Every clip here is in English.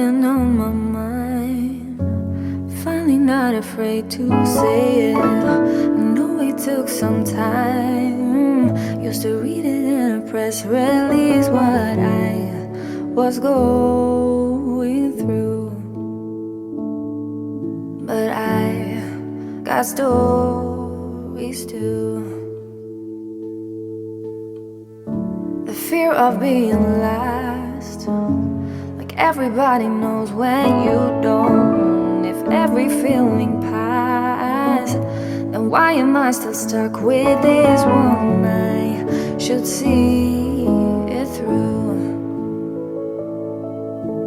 been on my mind. Finally not afraid to say it. I know it took some time. Used to read it in a press release what I was going through. But I got stories too. The fear of being last, like everybody knows when you don't. If every feeling passed, then why am I still stuck with this one? I should see it through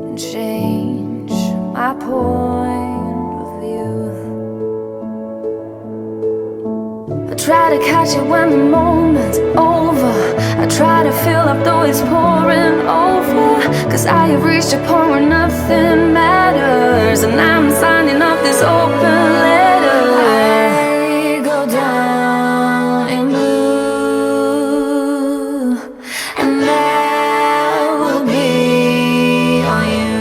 and change my point of view. I try to catch it when the moment's over. I try to fill up though it's pouring over. Cause I have reached a point where nothing matters, and I'm signing up this open letter. I go down in blue, and that will be on you.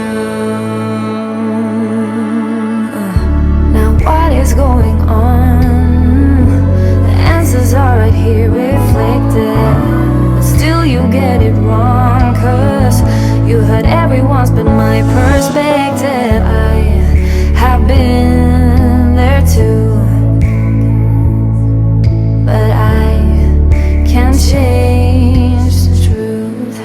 Now what is going on? Are right here reflected, but still you get it wrong. Cause you heard everyone's but my perspective. I have been there too, but I can't change the truth.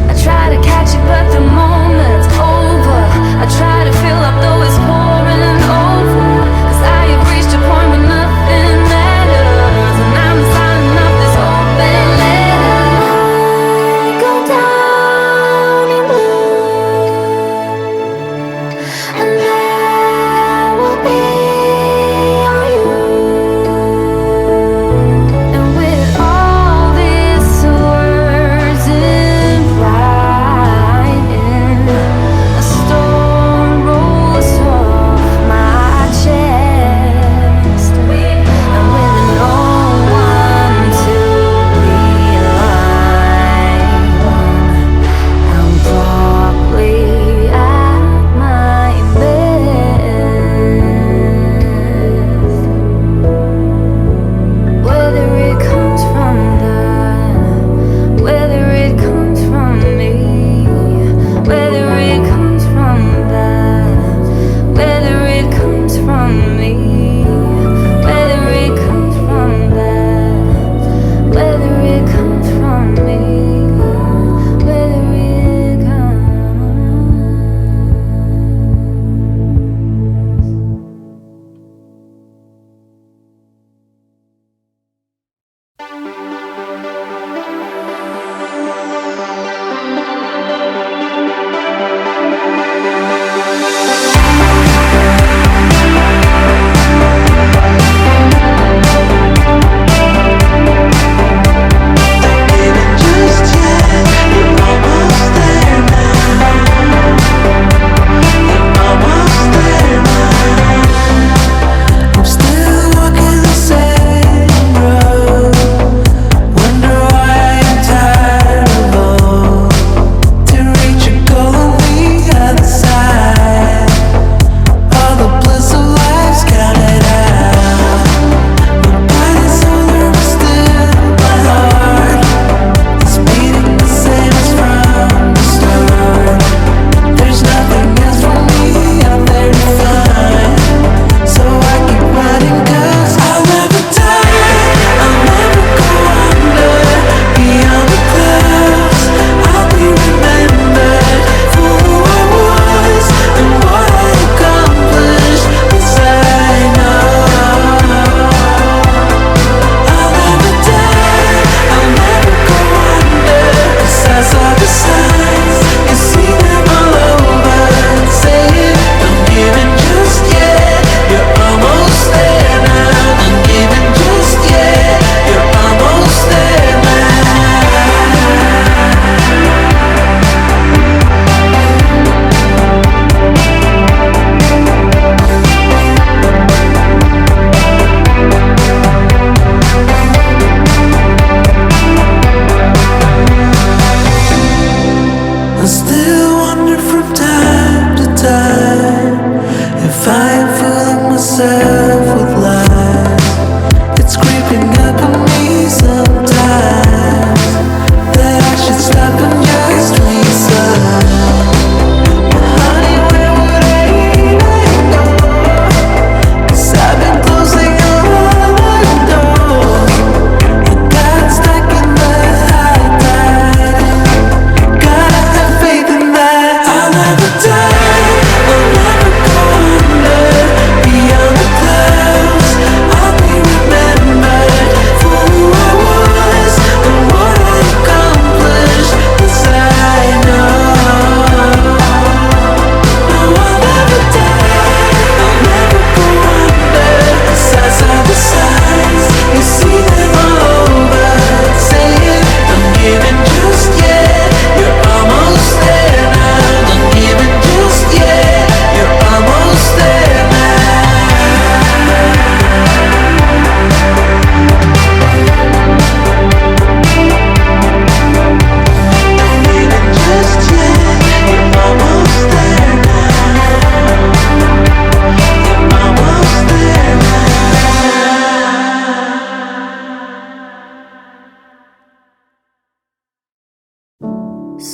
I try to catch it but the moment's over. I try to fill up though it's pouring over. Cause I have reached a point where nothing matters, and I'm signing up this open letter. I go down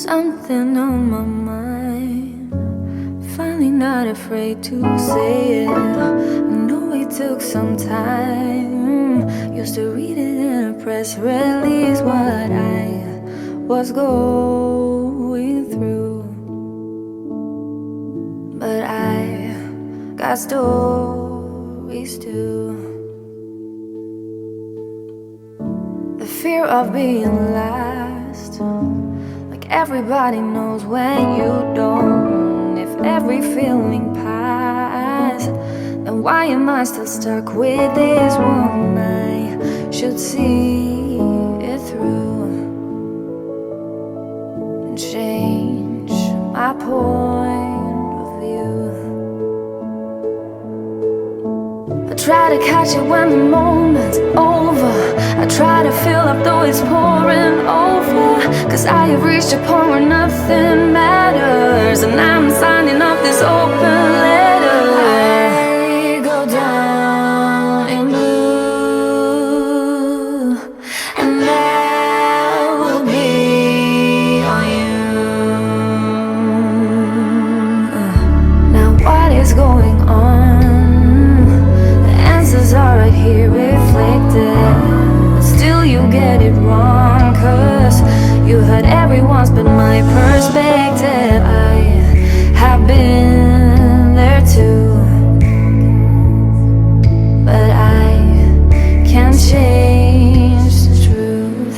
something on my mind. Finally not afraid to say it. I know it took some time. Used to read it in a press release what I was going through. But I got stories too. The fear of being last, like everybody knows when you don't. If every feeling passed, then why am I still stuck with this one? I should see it through and change my point of view. I try to catch it when the moment's over. I try to fill up though it's pouring over. Cause I have reached a point where nothing matters, and I'm signing off this open letter. I go down in blue, and that will be on you. Now what is going on? The answers are right here reflected, but still you get it wrong. Cause you heard everyone's but my perspective. I have been there too, but I can't change the truth.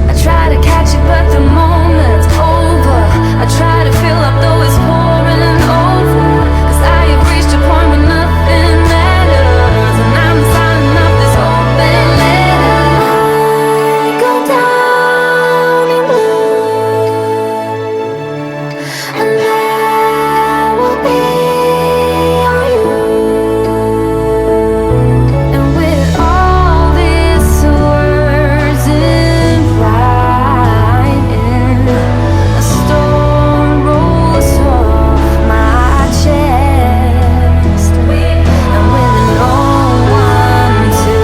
I try to catch it but the moment's over. I try to fill up though it's pouring over. Cause I have reached a point where nothing matters, and I'm signing up this open letter. I go down in blue, and that will be on you. And with all these words in writing, a storm rolls off my chest, and with no one to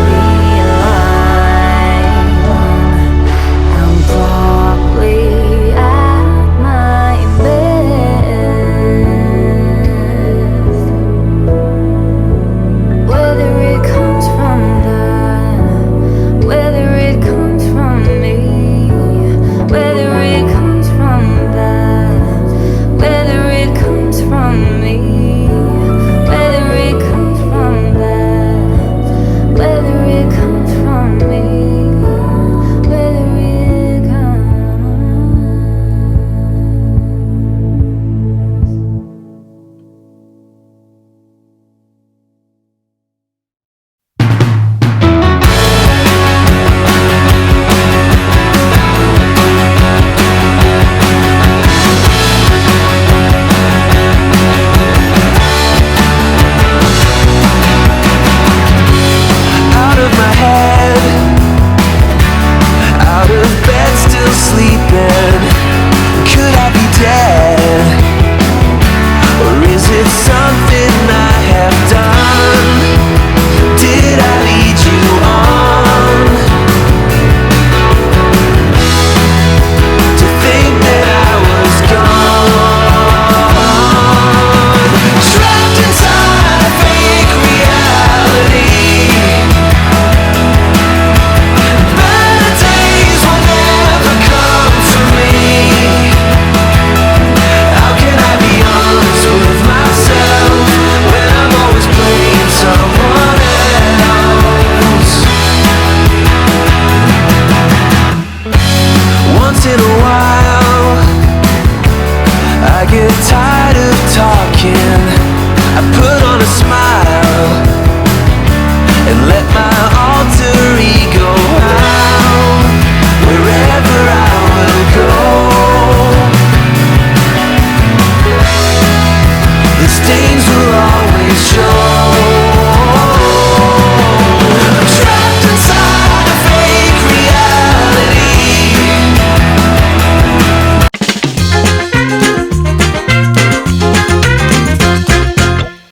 rely on, I'm probably at my best. Whether it comes from that, whether it comes from me, whether it comes from that, whether it comes from me, whether it comes from that, whether it comes from me, whether it comes. Out of my head, out of bed, still sleeping. Could I be dead? Or is it something I have done? Did I lead you on to think that I was gone? Trapped inside a fake reality. Better days will never come for me. How can I be honest with myself when I'm always playing someone else? Once in a while, I get tired of talking. I put on a smile and let my alter ego out wherever I will go. The stains will always show.